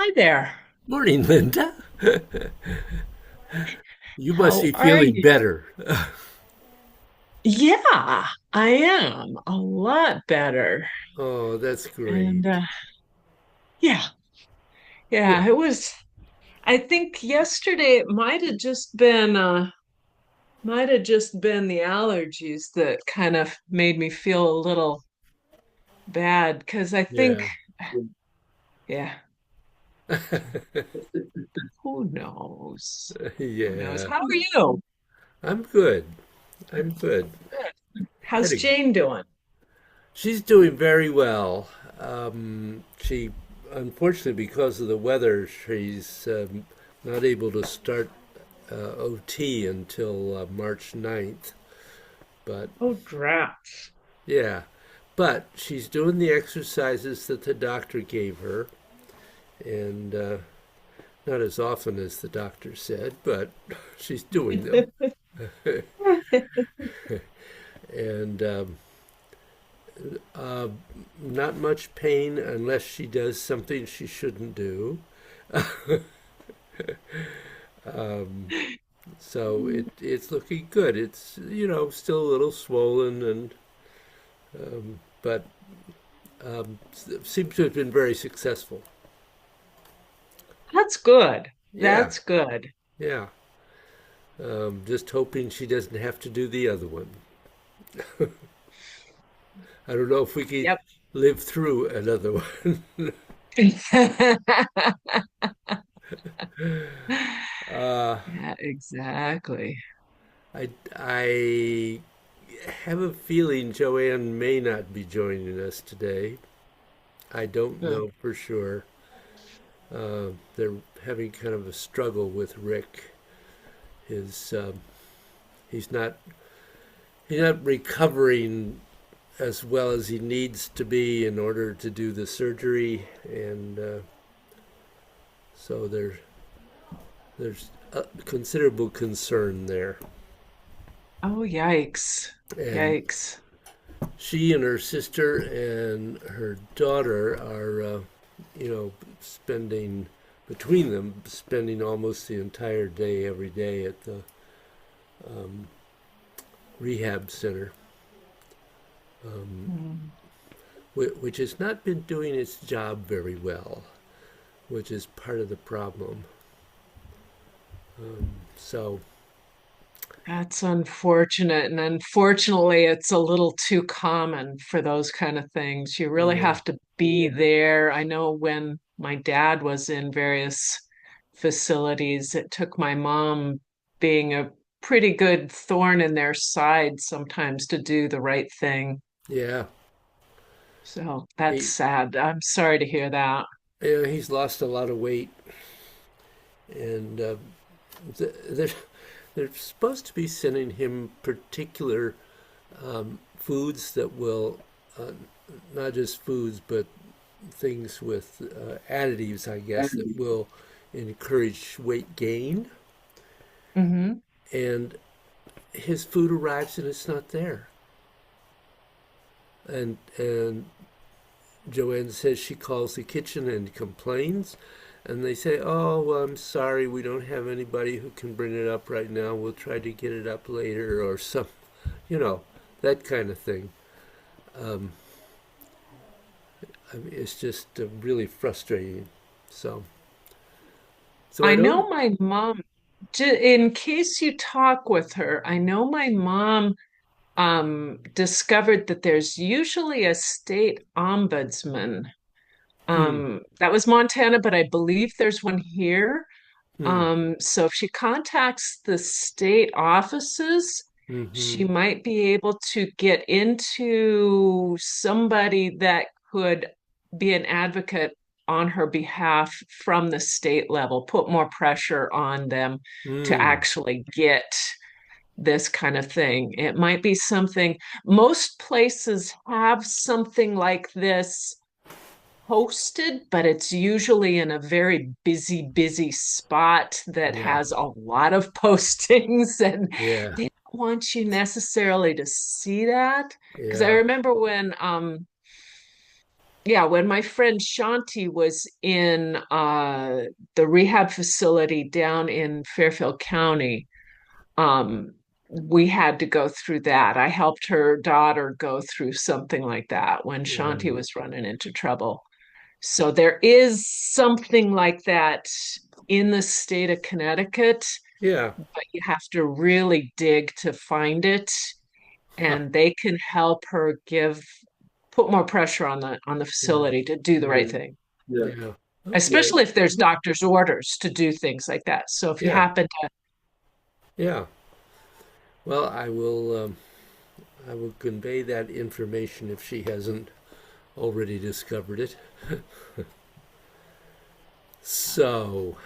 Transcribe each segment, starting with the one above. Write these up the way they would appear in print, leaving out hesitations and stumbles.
Hi there. Morning, Linda. You must How be are feeling you? better. Yeah, I am a lot better. Oh, that's And great. yeah, Yeah, yeah, it was I think yesterday it might have just been the allergies that kind of made me feel a little bad because I think yeah. yeah, who knows? Who knows? Yeah. How are you? I'm good. I'm good. How's Heading. Jane doing? She's doing very well. She, unfortunately, because of the weather, she's not able to start OT until March 9th. But Oh, drat. yeah, but she's doing the exercises that the doctor gave her, and not as often as the doctor said, but she's doing them. And uh, not much pain unless she does something she shouldn't do. So it's looking good. It's, still a little swollen, but seems to have been very successful. That's good. Yeah, That's good. yeah. Just hoping she doesn't have to do the other one. I don't know if we can Yep. live through another one. uh, Yeah, exactly. I have a feeling Joanne may not be joining us today. I don't Hmm. know for sure. They're having kind of a struggle with Rick. His he's not he's not recovering as well as he needs to be in order to do the surgery, and so there's a considerable concern there. Oh, yikes. And Yikes. she and her sister and her daughter are, spending between them, spending almost the entire day every day at the rehab center, Hmm. which has not been doing its job very well, which is part of the problem. So, That's unfortunate. And unfortunately, it's a little too common for those kind of things. You really yeah, have to be there. I know when my dad was in various facilities, it took my mom being a pretty good thorn in their side sometimes to do the right thing. yeah, So that's he, sad. I'm sorry to hear that. yeah, he's lost a lot of weight, and they're they're supposed to be sending him particular foods that will, uh, not just foods, but things with additives, I guess, that will encourage weight gain. Hmm. And his food arrives and it's not there. And Joanne says she calls the kitchen and complains, and they say, "Oh, well, I'm sorry, we don't have anybody who can bring it up right now. We'll try to get it up later," or some, you know, that kind of thing. Um, I mean, it's just really frustrating. So, so I I don't. know my mom, in case you talk with her, I know my mom discovered that there's usually a state ombudsman. Hmm. That was Montana, but I believe there's one here. Hmm. So if she contacts the state offices, Hmm. she might be able to get into somebody that could be an advocate on her behalf from the state level, put more pressure on them to Hmm. actually get this kind of thing. It might be something, most places have something like this posted, but it's usually in a very busy, busy spot that Yeah. has a lot of postings, and Yeah. they don't want you necessarily to see that. Because I Yeah. remember when yeah, when my friend Shanti was in the rehab facility down in Fairfield County, um, we had to go through that. I helped her daughter go through something like that when Shanti Uh, was running into trouble. So there is something like that in the state of Connecticut, yeah. but you have to really dig to find it, Huh. and they can help her put more pressure on the Yeah. facility to do the right Yeah. thing, Yeah. Yeah. Okay. especially if there's doctor's orders to do things like that. So if you Yeah. happen to, Yeah. Well, I will convey that information if she hasn't already discovered it. So,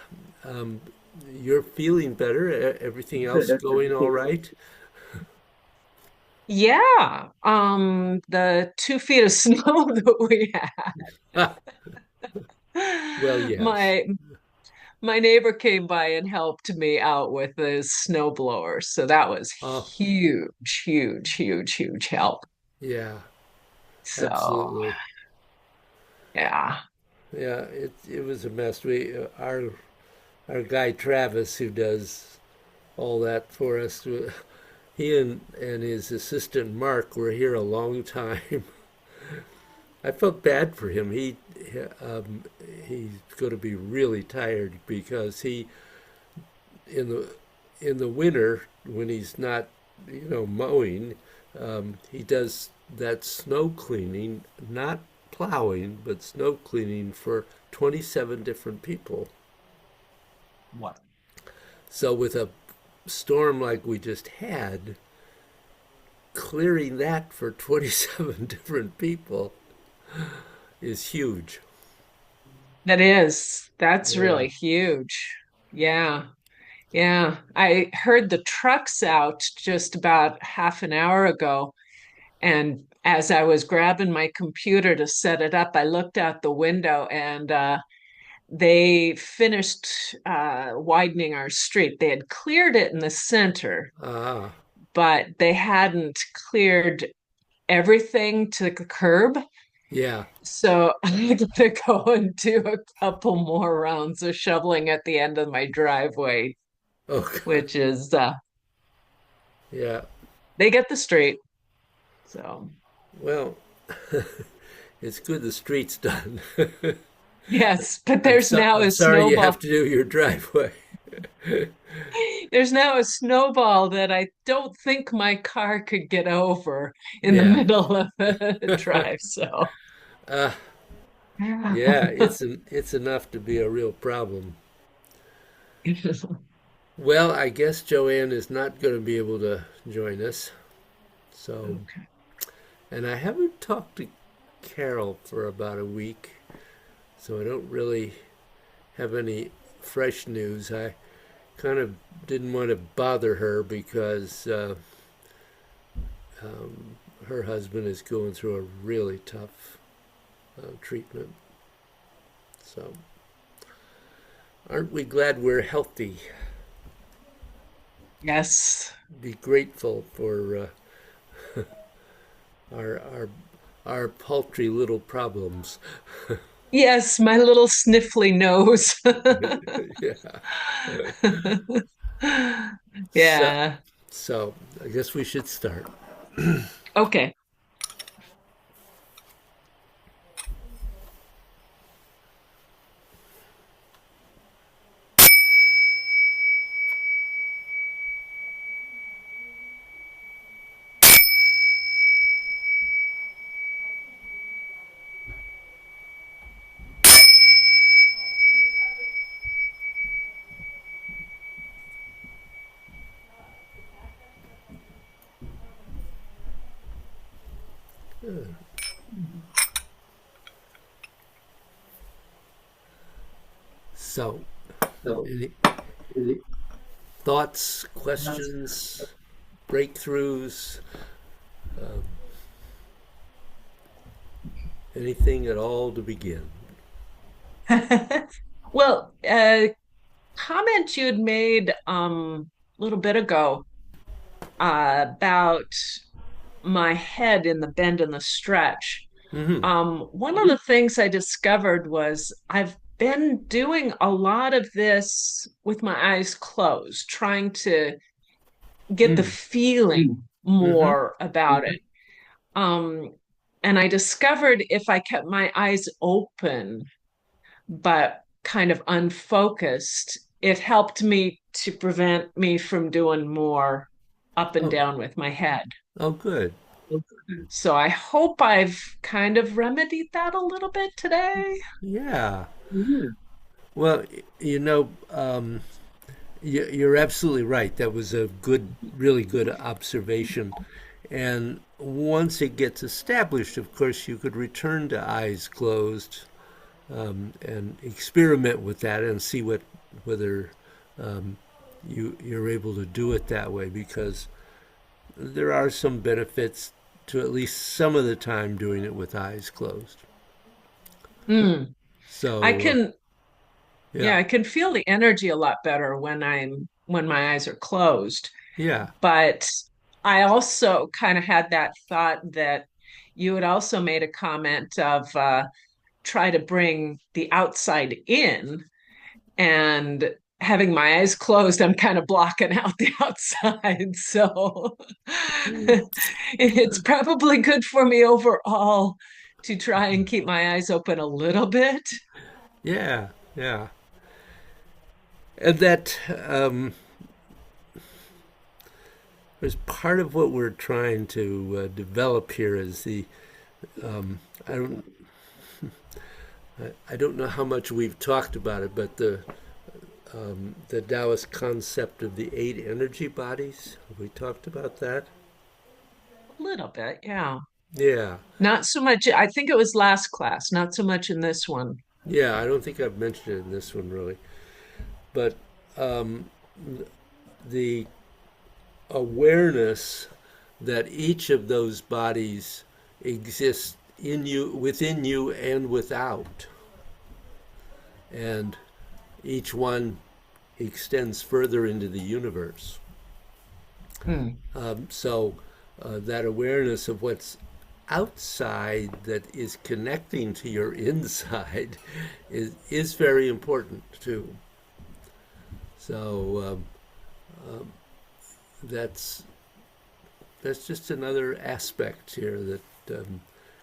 um, you're feeling better. Everything else going all right? yeah, the 2 feet of snow that we Ah, well, had, yes. my neighbor came by and helped me out with the snow blower. So that was Oh, huge, huge, huge, huge help. yeah. So Absolutely. yeah. Yeah. It was a mess. Our guy Travis, who does all that for us, he and his assistant Mark were here a long time. I felt bad for him. Um, he's going to be really tired because he in the winter when he's not mowing, he does that snow cleaning, not plowing, but snow cleaning for 27 different people. What? So with a storm like we just had, clearing that for 27 different people is huge. That's Yeah. really huge. Yeah. Yeah. I heard the trucks out just about half an hour ago. And as I was grabbing my computer to set it up, I looked out the window and they finished widening our street. They had cleared it in the center, Ah, but they hadn't cleared everything to the curb. yeah. So I'm gonna go and do a couple more rounds of shoveling at the end of my driveway, Oh, God. which is Yeah. they get the street. So Well, it's good the street's done. yes, but there's now I'm a sorry you snowball. have to do your driveway. There's now a snowball that I don't think my car could get over in the Yeah. middle of a drive. So Uh, yeah. yeah, it's enough to be a real problem. Well, I guess Joanne is not going to be able to join us. So, Okay. and I haven't talked to Carol for about a week, so I don't really have any fresh news. I kind of didn't want to bother her because her husband is going through a really tough treatment. So, aren't we glad we're healthy? Yes. Be grateful for our our paltry little problems. Yes, my little sniffly nose. Yeah. So, Yeah. so I guess we should start. Okay. So, So, any really, thoughts, that's questions, breakthroughs, anything at all to begin? Well, comment you'd made a little bit ago about my head in the bend and the stretch. Hmm. One of the things I discovered was I've been doing a lot of this with my eyes closed, trying to get the Mm. feeling Hmm. more about it. Um, and I discovered if I kept my eyes open, but kind of unfocused, it helped me to prevent me from doing more up and Oh, down with my head. oh, good. So I hope I've kind of remedied that a little bit today. Yeah. Well, you're absolutely right. That was a good, really good observation. And once it gets established, of course, you could return to eyes closed and experiment with that and see whether you're able to do it that way because there are some benefits to at least some of the time doing it with eyes closed. Mm. I So, can, yeah, yeah, I can feel the energy a lot better when my eyes are closed. yeah. But I also kind of had that thought that you had also made a comment of try to bring the outside in, and having my eyes closed, I'm kind of blocking out the outside. So it's probably good for me overall to try and keep my eyes open a little bit. Yeah, yeah. And that is part of what we're trying to develop here is I don't I don't know how much we've talked about it, but the Taoist concept of the eight energy bodies. Have we talked about that? A little bit, yeah. Yeah, Not so much. I think it was last class, not so much in this one. yeah. I don't think I've mentioned it in this one really, but um, the awareness that each of those bodies exists in you, within you, and without, and each one extends further into the universe. Hmm. So that awareness of what's outside that is connecting to your inside is very important too. So that's that's just another aspect here that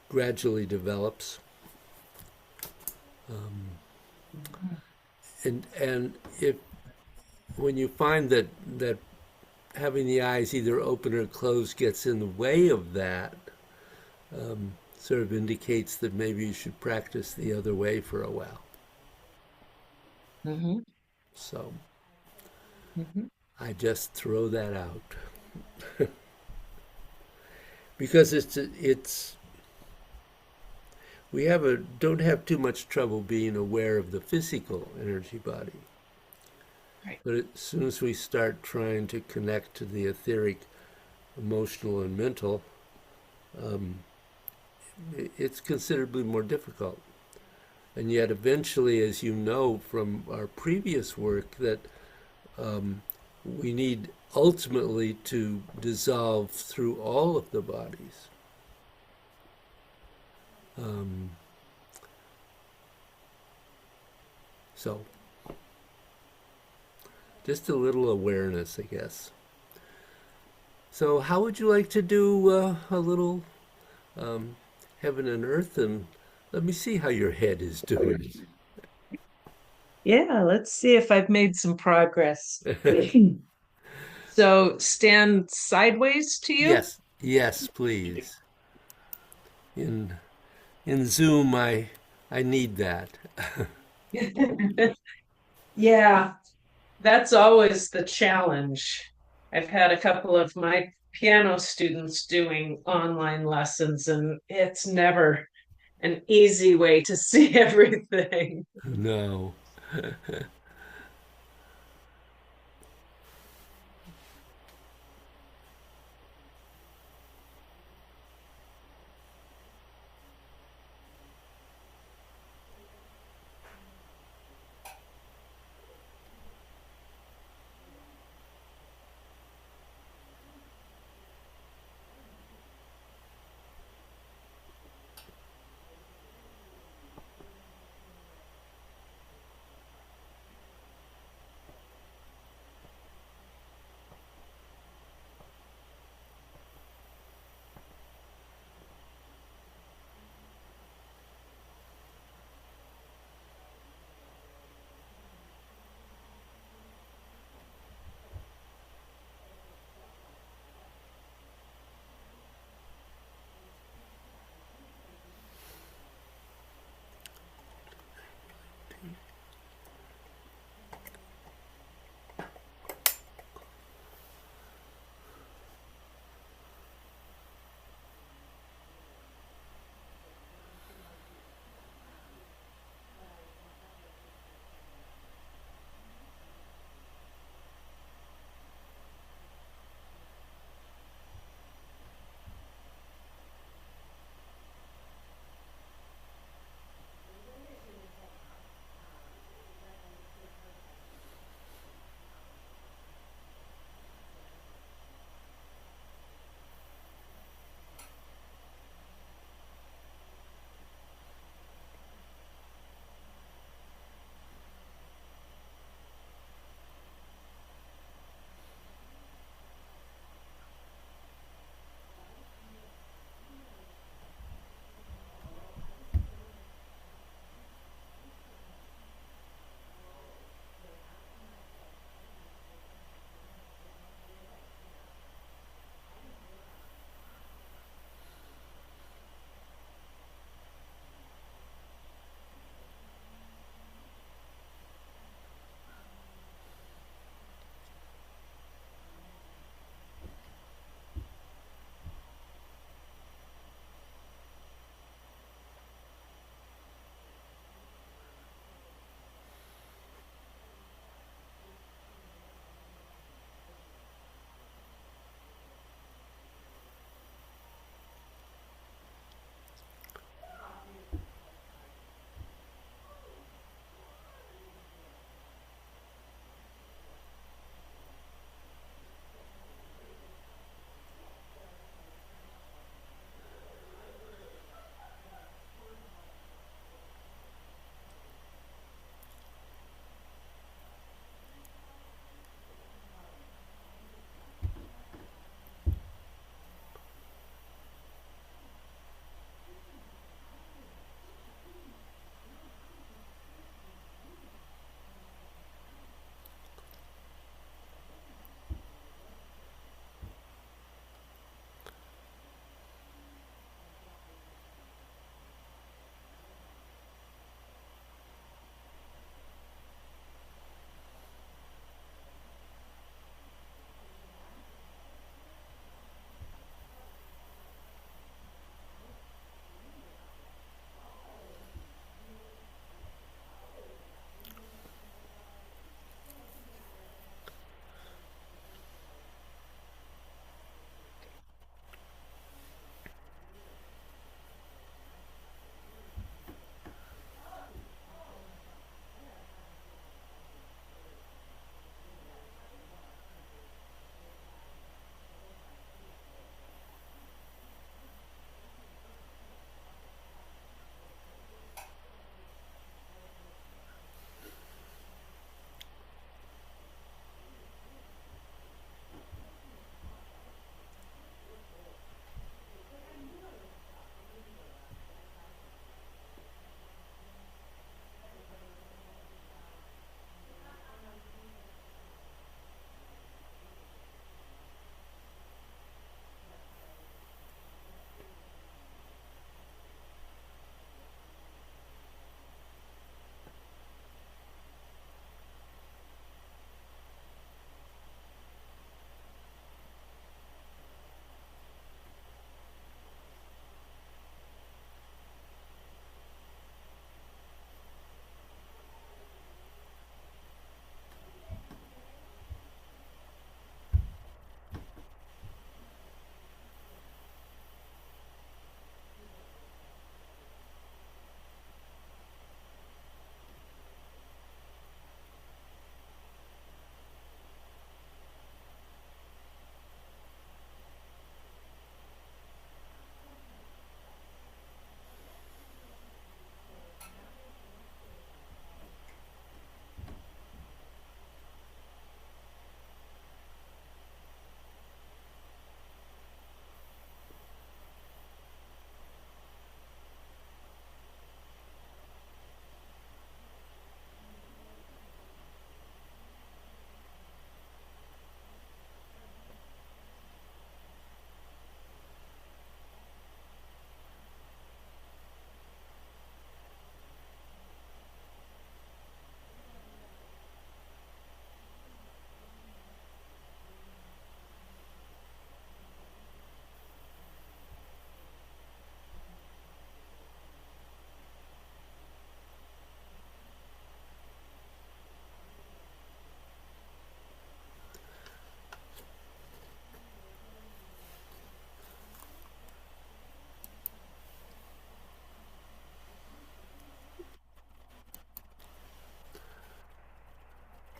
gradually develops. And if when you find that having the eyes either open or closed gets in the way of that, sort of indicates that maybe you should practice the other way for a while. Hmm. So Hmm. I just throw that out because it's we have a don't have too much trouble being aware of the physical energy body, Right. but as soon as we start trying to connect to the etheric, emotional, and mental, it's considerably more difficult. And yet, eventually, as you know from our previous work, that we need ultimately to dissolve through all of the bodies. Um, so, just a little awareness, I guess. So, how would you like to do a little heaven and earth? And let me see how your head is doing. Yeah, let's see if I've made some progress. So stand sideways to you. Yes, yes, please. In in Zoom, I need that. Yeah, that's always the challenge. I've had a couple of my piano students doing online lessons, and it's never an easy way to see everything. No.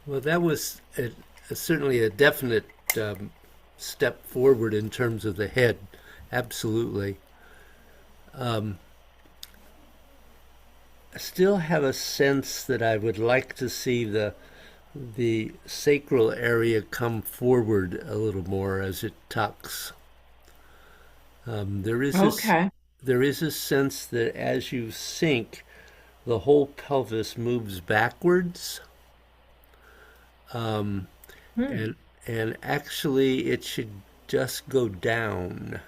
Well, that was certainly a definite um, step forward in terms of the head. Absolutely. I still have a sense that I would like to see the sacral area come forward a little more as it tucks. There is this Okay. there is a sense that as you sink, the whole pelvis moves backwards, Hmm. and and actually it should just go down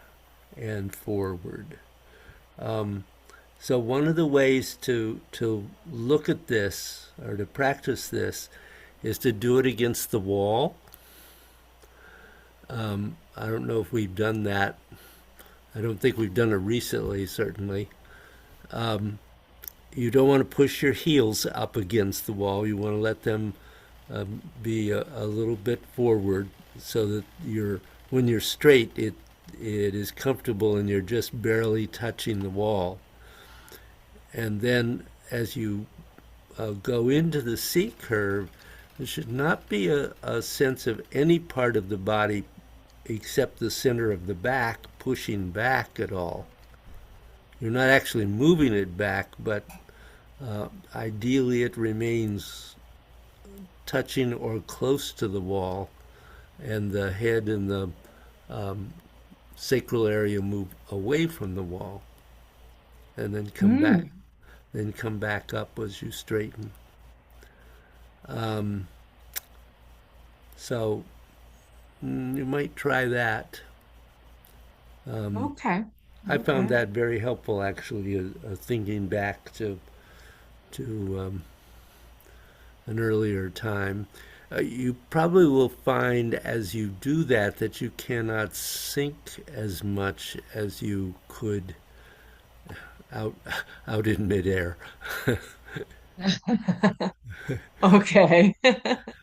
and forward. So one of the ways to look at this or to practice this is to do it against the wall. I don't know if we've done that. I don't think we've done it recently, certainly. You don't want to push your heels up against the wall. You want to let them be a little bit forward so that when you're straight, it is comfortable and you're just barely touching the wall. And then as you go into the C curve, there should not be a sense of any part of the body except the center of the back pushing back at all. You're not actually moving it back, but ideally it remains touching or close to the wall, and the head and the sacral area move away from the wall, and then Hmm. come back up as you straighten. So you might try that. Okay. I found Okay. that very helpful, actually, thinking back to an earlier time. You probably will find as you do that that you cannot sink as much as you could out out in midair. Okay.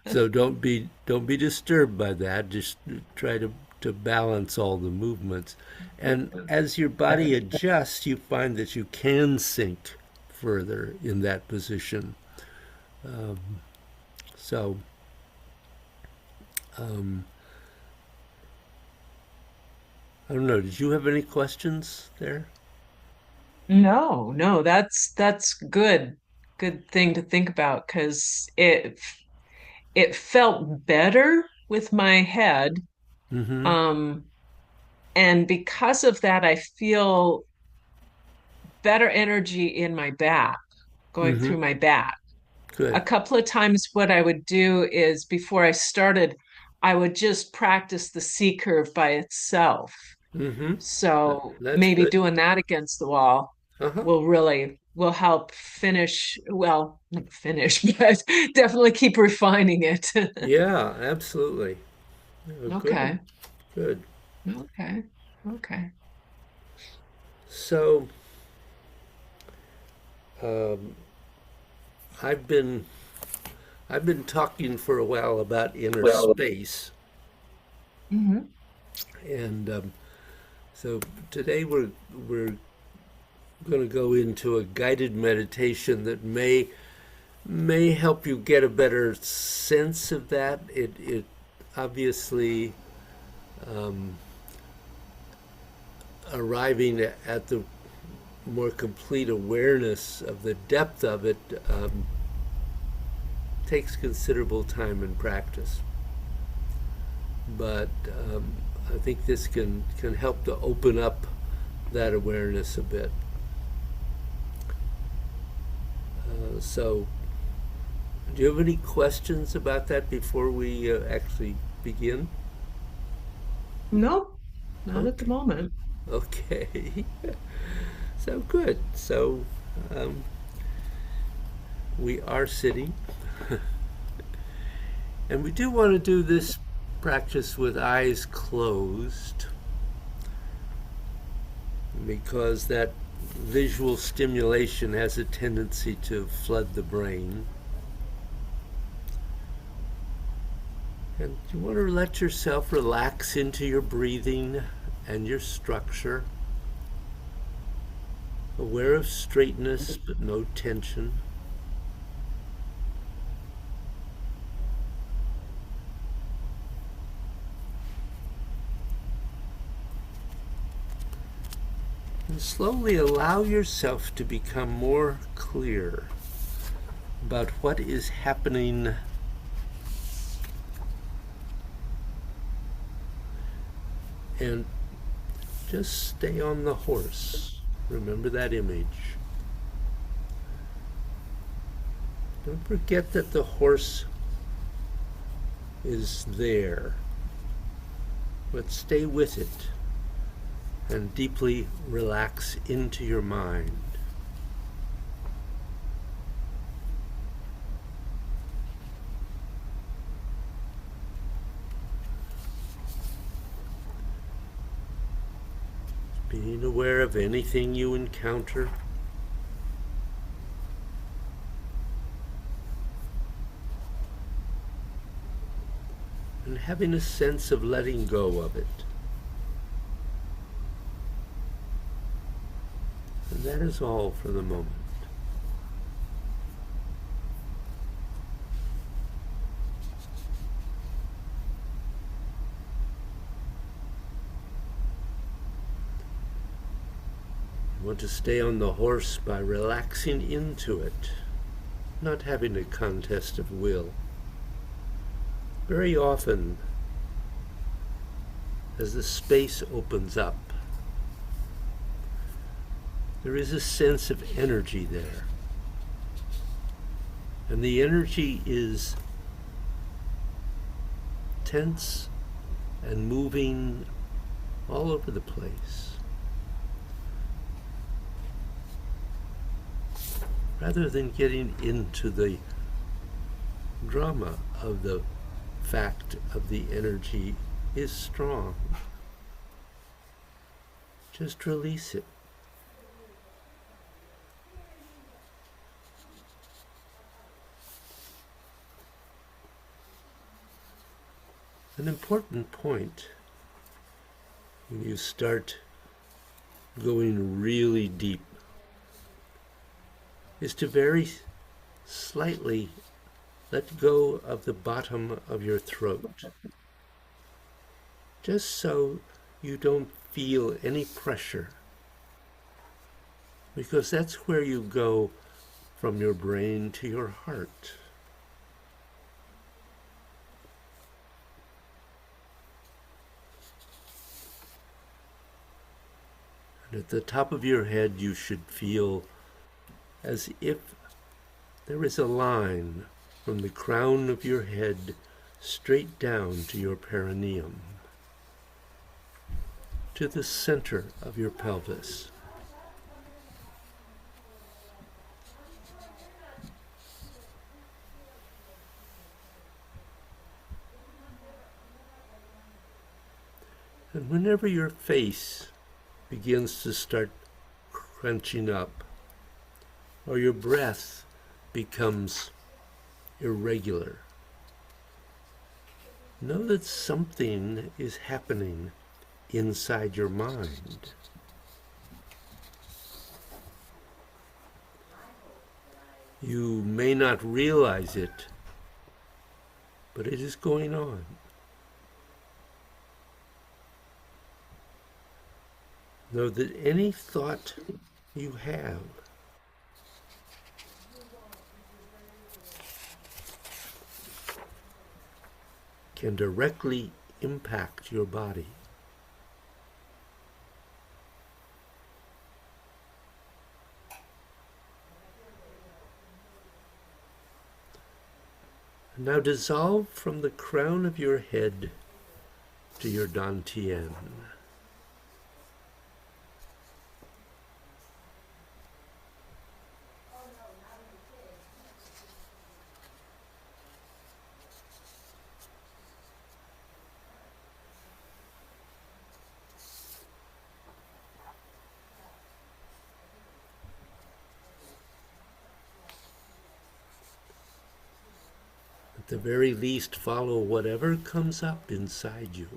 So don't be disturbed by that. Just try to balance all the movements. And as your body adjusts, you find that you can sink further in that position. So I don't know. Did you have any questions there? No, no, that's good. Good thing to think about because it felt better with my head. Mm-hmm. Um, and because of that, I feel better energy in my back, going Mm-hmm. through my back. A Good. couple of times, what I would do is before I started, I would just practice the C curve by itself. Mm-hmm. So That's maybe good. doing that against the wall Uh-huh. will help finish, well, not finish, but definitely keep refining it. Yeah, absolutely. Good. Okay. Good. Okay. Okay. So um, I've been I've been talking for a while about inner Well, space, hmm and so today we're going to go into a guided meditation that may help you get a better sense of that. It obviously arriving at the more complete awareness of the depth of it takes considerable time and practice. But I think this can help to open up that awareness a bit. So, do you have any questions about that before we actually begin? No, not at the Okay. moment. Okay. So good. So um, we are sitting, and we do want to do this practice with eyes closed because that visual stimulation has a tendency to flood the brain. And you want to let yourself relax into your breathing and your structure, aware of straightness but no tension. And slowly allow yourself to become more clear about what is happening, and just stay on the horse. Remember that image. Don't forget that the horse is there, but stay with it and deeply relax into your mind. Being aware of anything you encounter. And having a sense of letting go of it. And that is all for the moment. You want to stay on the horse by relaxing into it, not having a contest of will. Very often, as the space opens up, there is a sense of energy there. And the energy is tense and moving all over the place. Rather than getting into the drama of the fact of the energy is strong, just release it. An important point when you start going really deep is to very slightly let go of the bottom of your throat, just so you don't feel any pressure, because that's where you go from your brain to your heart. And at the top of your head, you should feel as if there is a line from the crown of your head straight down to your perineum, to the center of your pelvis. And whenever your face begins to start crunching up, or your breath becomes irregular, know that something is happening inside your mind. You may not realize it, but it is going on. Know that any thought you have can directly impact your body. Now dissolve from the crown of your head to your dantian. At the very least, follow whatever comes up inside you.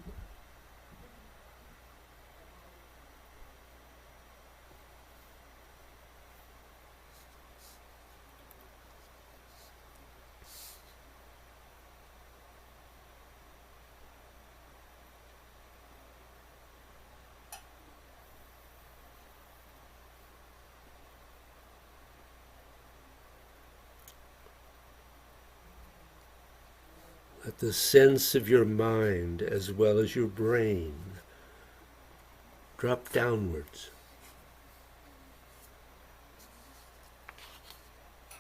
the sense of your mind as well as your brain drop downwards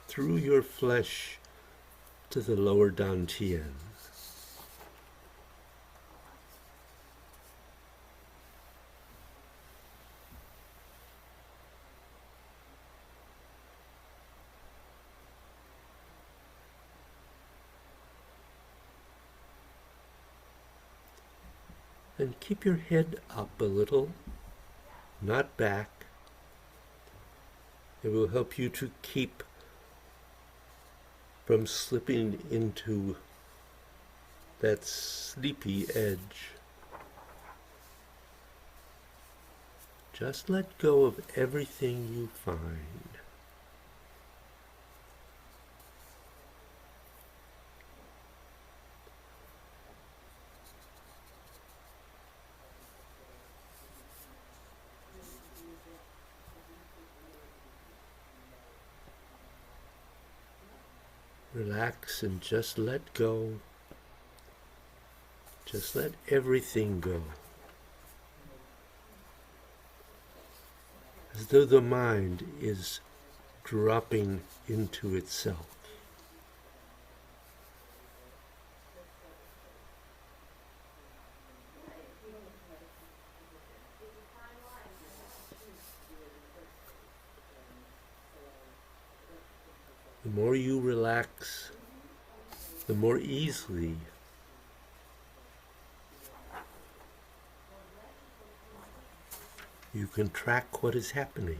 through your flesh to the lower dantian. And keep your head up a little, not back. It will help you to keep from slipping into that sleepy edge. Just let go of everything you find. Relax and just let go. Just let everything go. As though the mind is dropping into itself. The more you relax, the more easily you can track what is happening.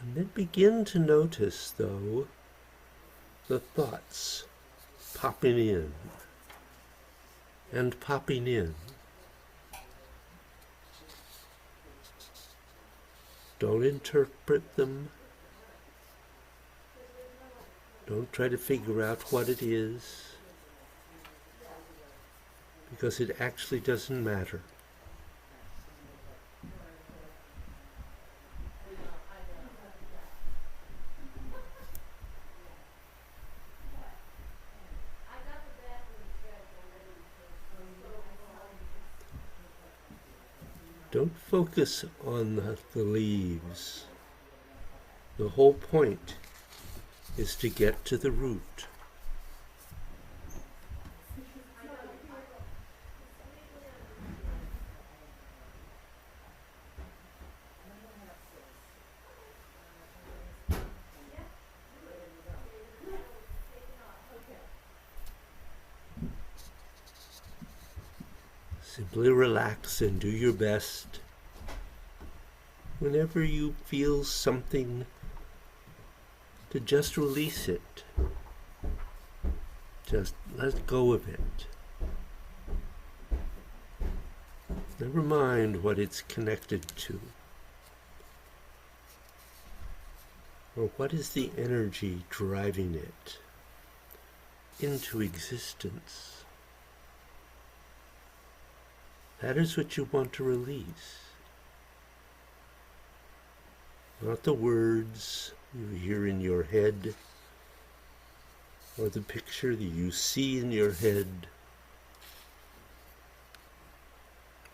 And then begin to notice, though, the thoughts popping in and popping in. Don't interpret them. Don't try to figure out what it is, because it actually doesn't matter. Don't focus on the leaves. The whole point is to get to the root. Simply relax and do your best. Whenever you feel something, to just release it. Just let go of it. Never mind what it's connected to. Or what is the energy driving it into existence. That is what you want to release. Not the words you hear in your head, or the picture that you see in your head,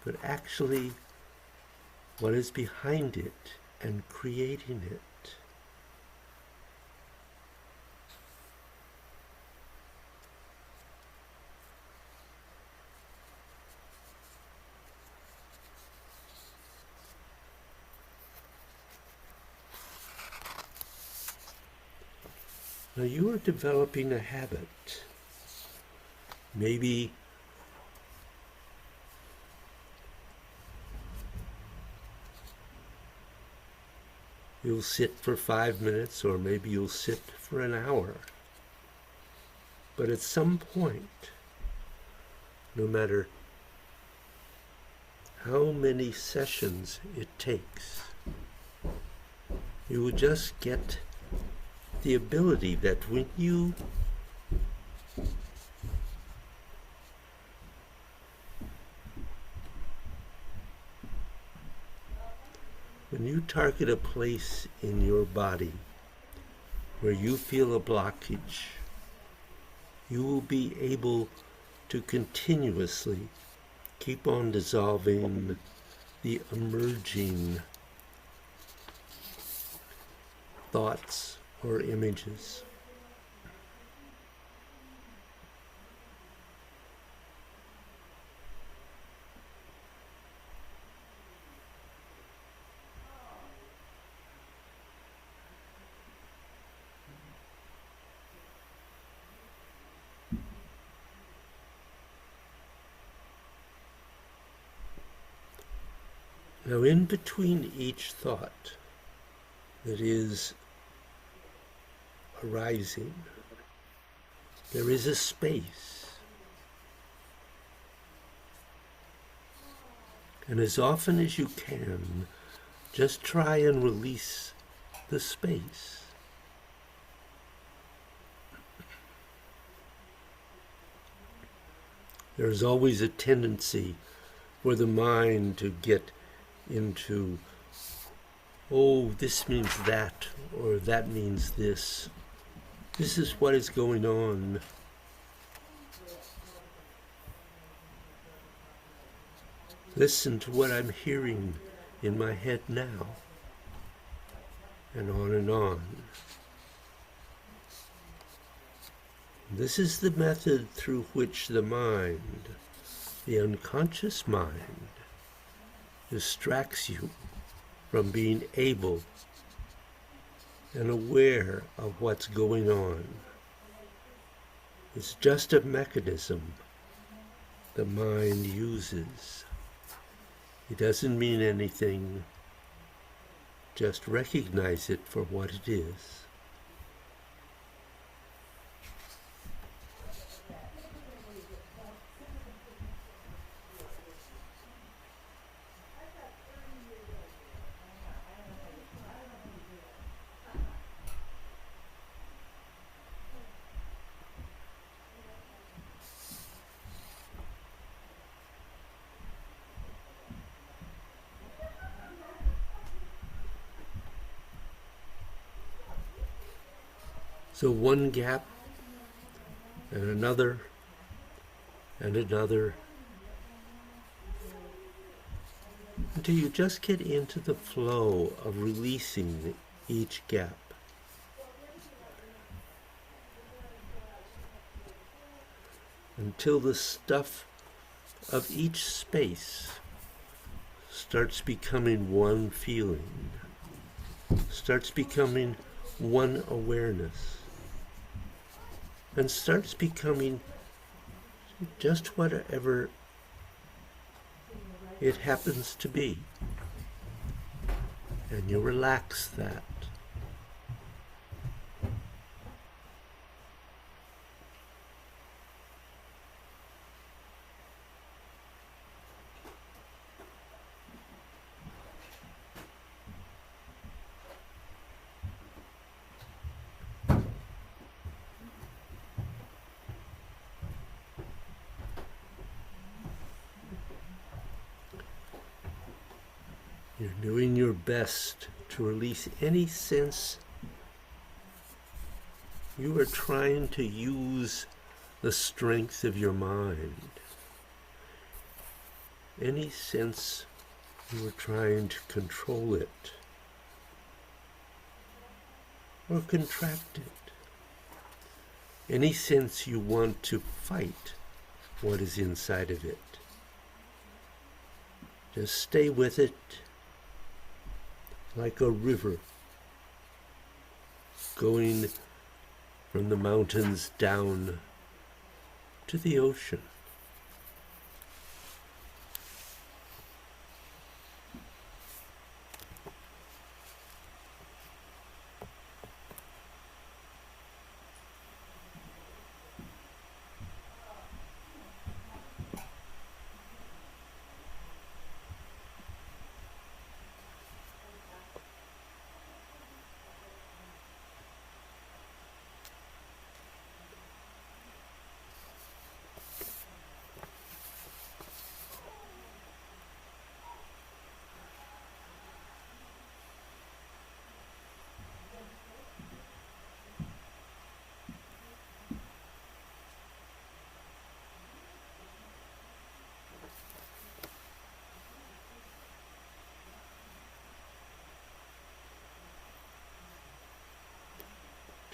but actually what is behind it and creating it. Now you are developing a habit. Maybe you'll sit for 5 minutes, or maybe you'll sit for an hour. But at some point, no matter how many sessions it takes. You will just get the ability that when you target a place in your body where you feel a blockage, you will be able to continuously keep on dissolving the emerging thoughts or images. Now, in between each thought that is arising, there is a space. And as often as you can, just try and release the space. There's always a tendency for the mind to get into, oh, this means that, or that means this. This is what is going on. Listen to what I'm hearing in my head now, and on and on. This is the method through which the mind, the unconscious mind, distracts you from being able and aware of what's going on. It's just a mechanism the mind uses. It doesn't mean anything. Just recognize it for what it is. So one gap, and another, and another, until you just get into the flow of releasing each gap. Until the stuff of each space starts becoming one feeling, starts becoming one awareness, and starts becoming just whatever it happens to be. And you relax that. You're doing your best to release any sense you are trying to use the strength of your mind. Any sense you are trying to control it or contract it. Any sense you want to fight what is inside of it. Just stay with it like a river going from the mountains down to the ocean.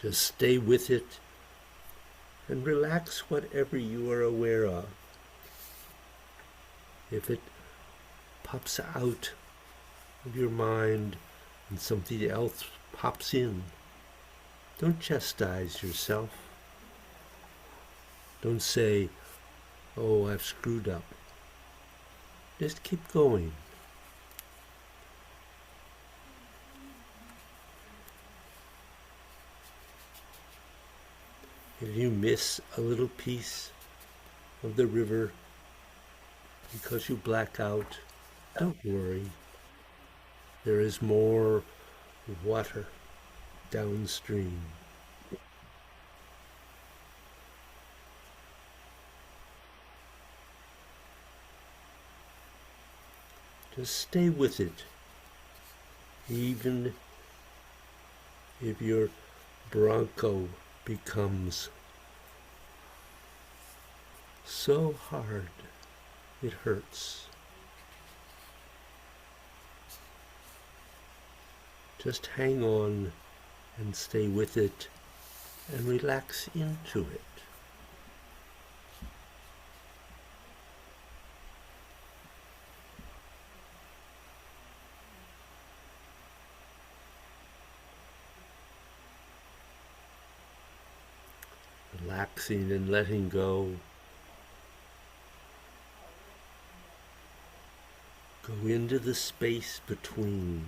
Just stay with it and relax whatever you are aware of. If it pops out of your mind and something else pops in, don't chastise yourself. Don't say, oh, I've screwed up. Just keep going. If you miss a little piece of the river because you black out, don't worry. There is more water downstream. Just stay with it, even if your broncho becomes so hard it hurts. Just hang on and stay with it and relax into it. Relaxing and letting go. Go into the space between.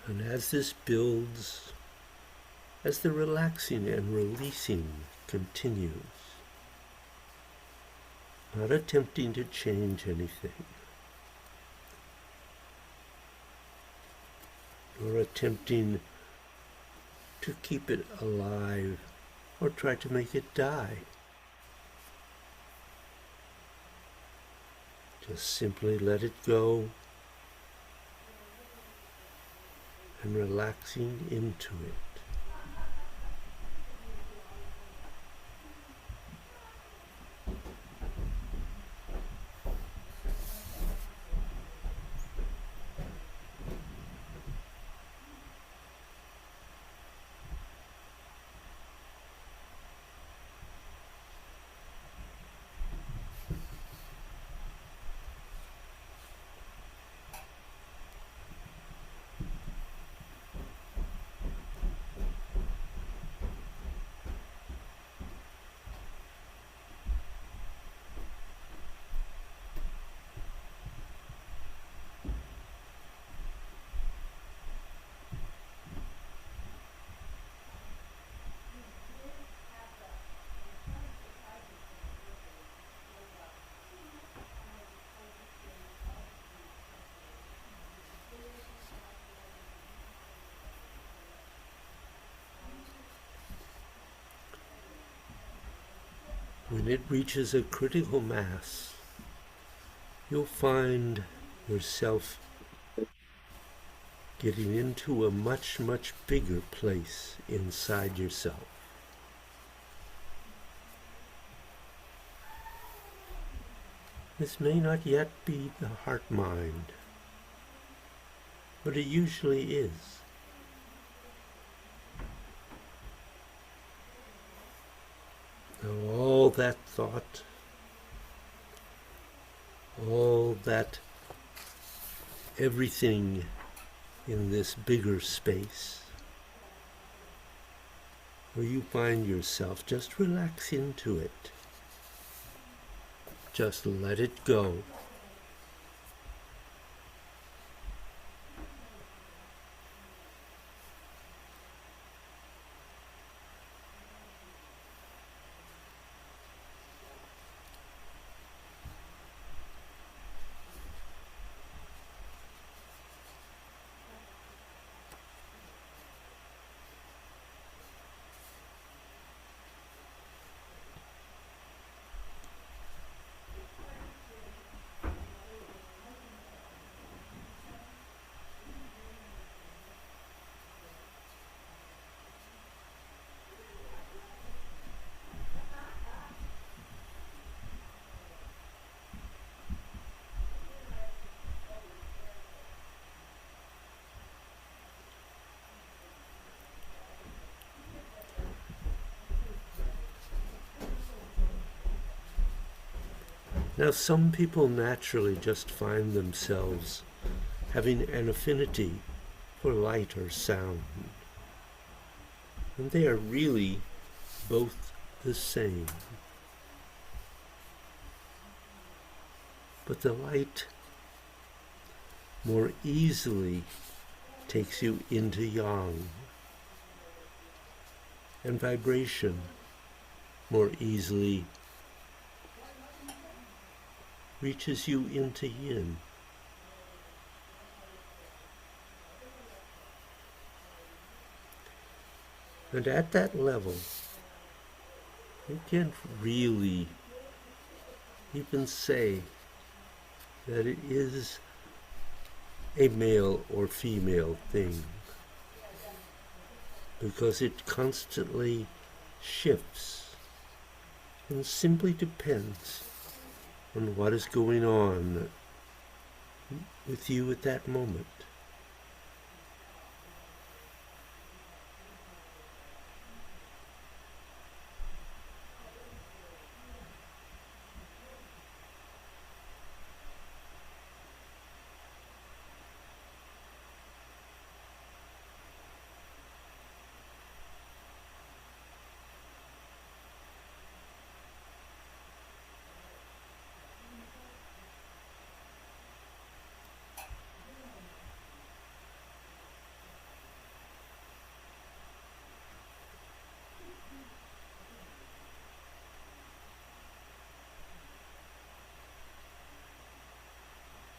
And as this builds, as the relaxing and releasing continues, not attempting to change anything, nor attempting to keep it alive or try to make it die. Just simply let it go and relaxing into it. When it reaches a critical mass, you'll find yourself getting into a much, much bigger place inside yourself. This may not yet be the heart mind, but it usually is. Now all that thought, all that everything in this bigger space where you find yourself, just relax into it. Just let it go. Now, some people naturally just find themselves having an affinity for light or sound, and they are really both the same. But the light more easily takes you into yang, and vibration more easily reaches you into yin. And at that level, you can't really even say that it is a male or female thing, because it constantly shifts and simply depends on what is going on with you at that moment.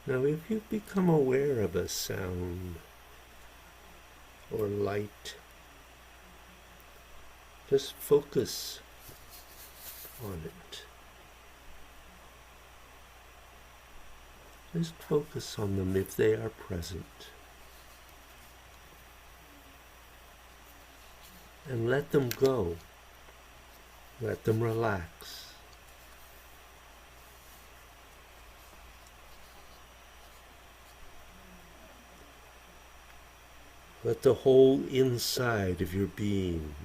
Now, if you become aware of a sound or light, just focus on it. Just focus on them if they are present. And let them go. Let them relax. Let the whole inside of your being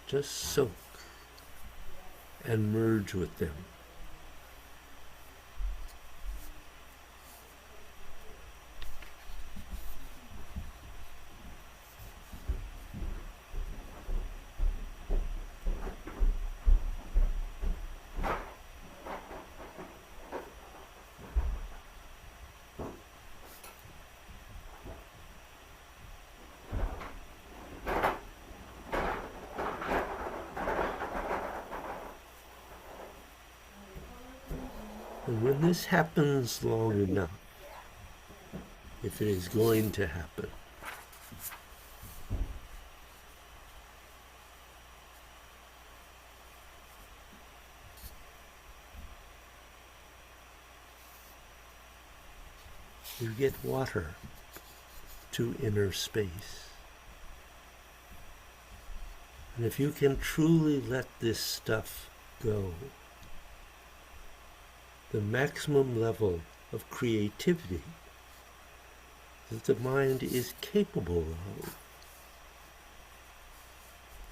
just soak and merge with them. And when this happens long enough, if it is going to happen, you get water to inner space. And if you can truly let this stuff go, the maximum level of creativity that the mind is capable of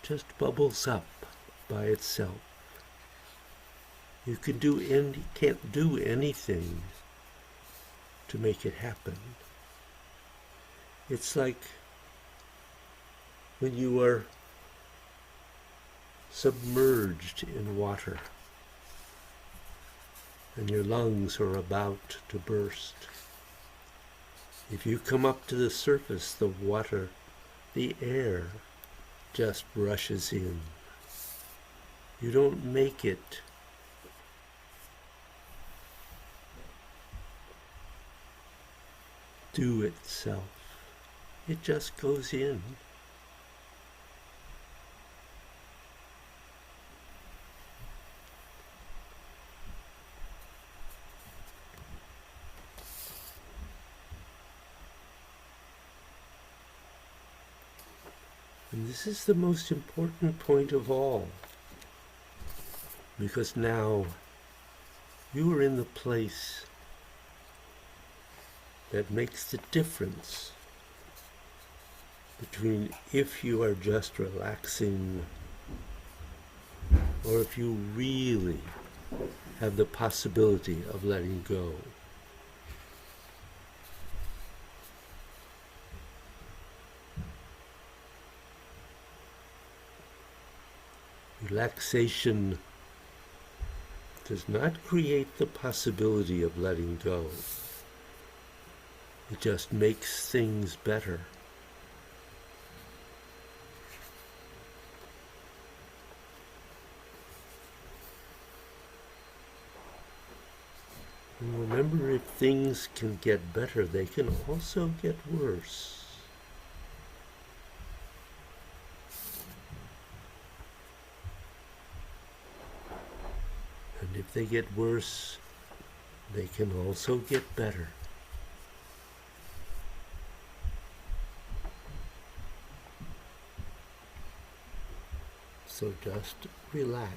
just bubbles up by itself. You can't do anything to make it happen. It's like when you are submerged in water and your lungs are about to burst. If you come up to the surface, the water, the air just rushes in. You don't make it do itself. It just goes in. And this is the most important point of all, because now you are in the place that makes the difference between if you are just relaxing or if you really have the possibility of letting go. Relaxation does not create the possibility of letting go. It just makes things better. And remember, if things can get better, they can also get worse. And if they get worse, they can also get better. So just relax.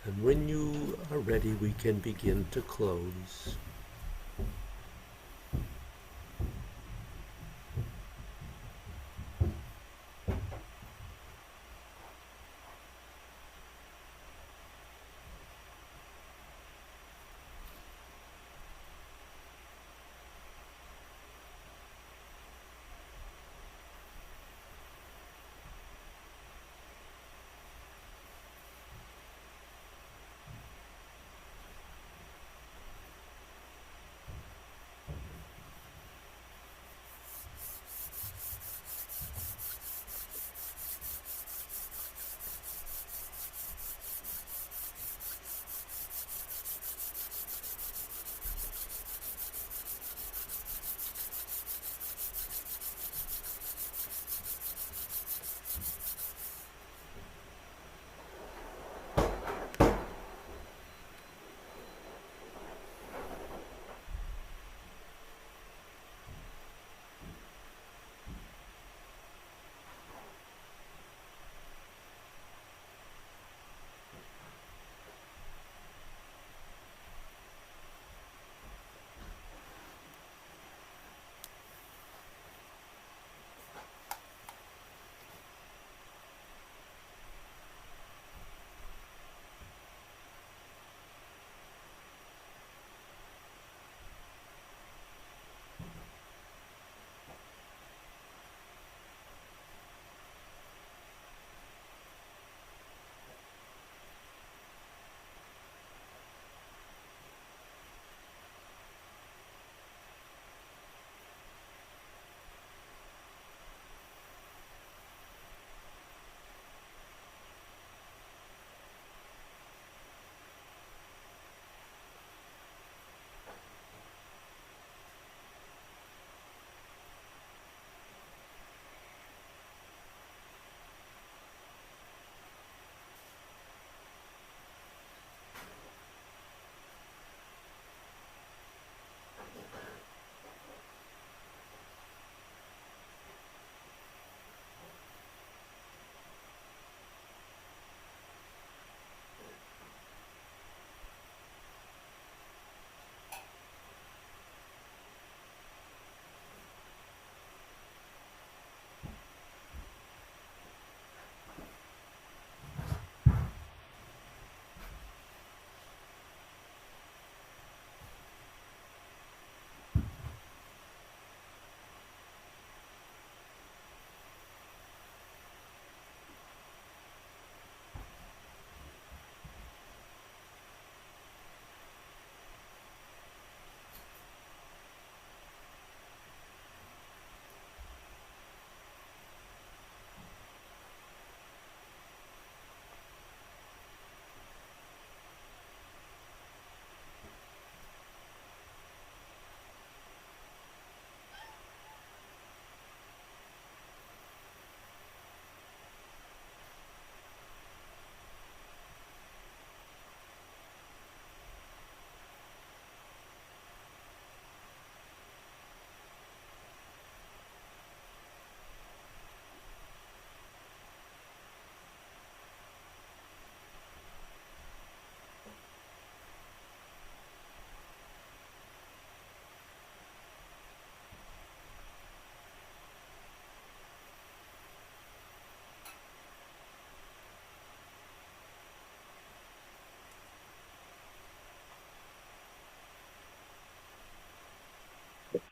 And when you are ready, we can begin to close.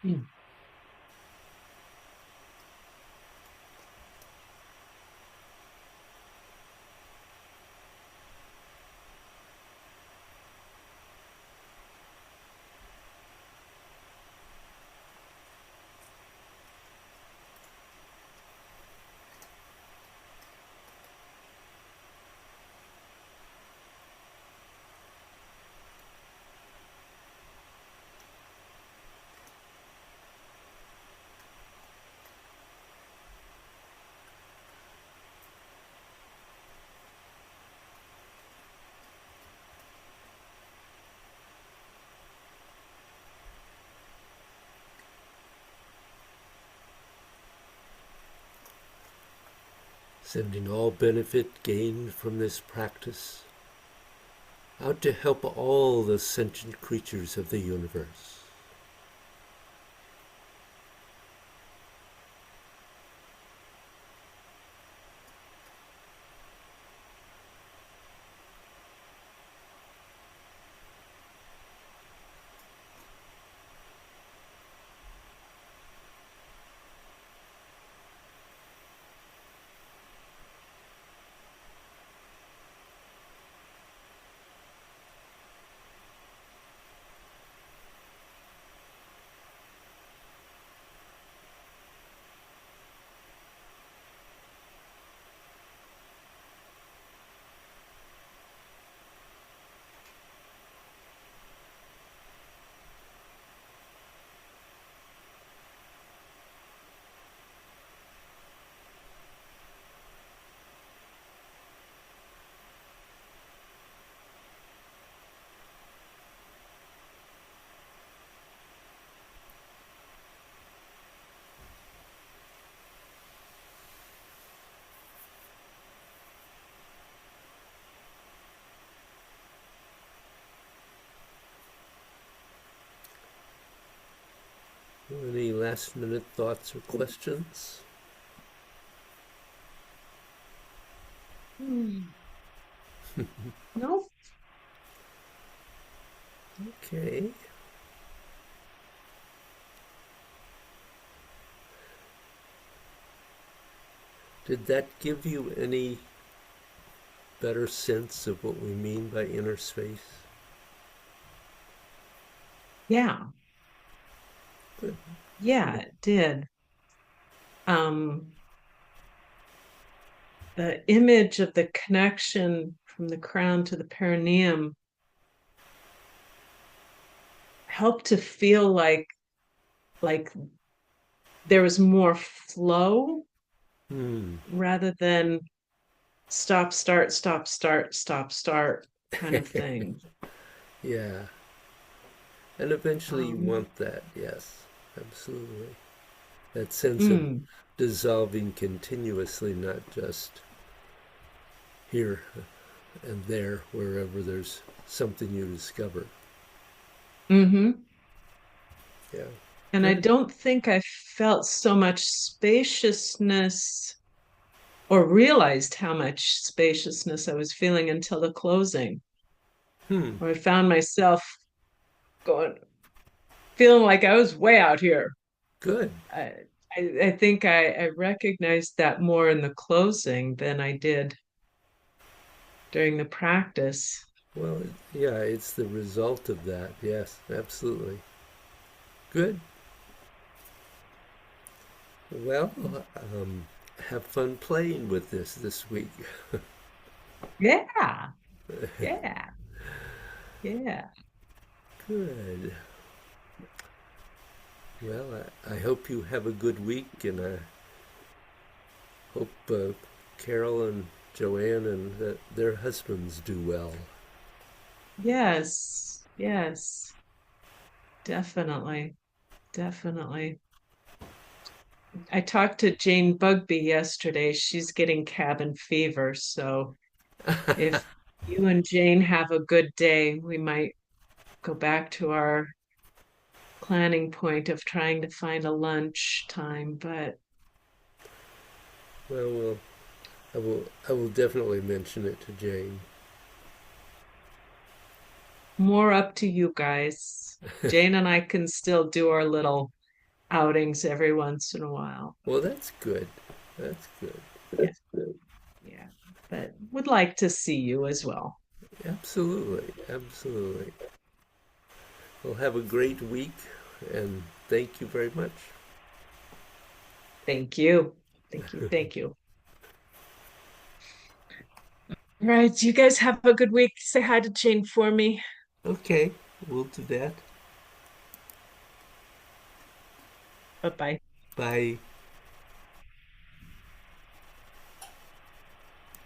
Mm. Sending all benefit gained from this practice out to help all the sentient creatures of the universe. Any last minute thoughts or questions? Mm. No. Okay. Did that give you any better sense of what we mean by inner space? Yeah. Good. Yeah, it did. Um, the image of the connection from the crown to the perineum helped to feel like there was more flow Hmm. rather than stop, start, stop, start, stop, start kind of thing. Yeah. And eventually you Um, want that, yes. Absolutely. That sense of mm, dissolving continuously, not just here and there, wherever there's something you discover. hmm. Yeah. And I Good. don't think I felt so much spaciousness or realized how much spaciousness I was feeling until the closing, Hmm. where I found myself going, feeling like I was way out here. Good. I, I think I recognized that more in the closing than I did during the practice. Well, yeah, it's the result of that. Yes, absolutely. Good. Well, um, have fun playing with this week. Yeah, yeah, yeah. Good. Well, I hope you have a good week, and I hope Carol and Joanne and their husbands do well. Yes, yes, definitely, definitely. I talked to Jane Bugby yesterday. She's getting cabin fever, so if you and Jane have a good day, we might go back to our planning point of trying to find a lunch time. But Well, I will definitely mention it to Jane. More up to you guys. Jane and I can still do our little outings every once in a while. Well, that's good. That's good. Yeah, yeah. But would like to see you as well. Absolutely. Absolutely. Well, have a great week and thank you very much. Thank you. Thank you. Thank you. All right. You guys have a good week. Say hi to Jane for me. Okay, we'll do that. Bye bye. Bye.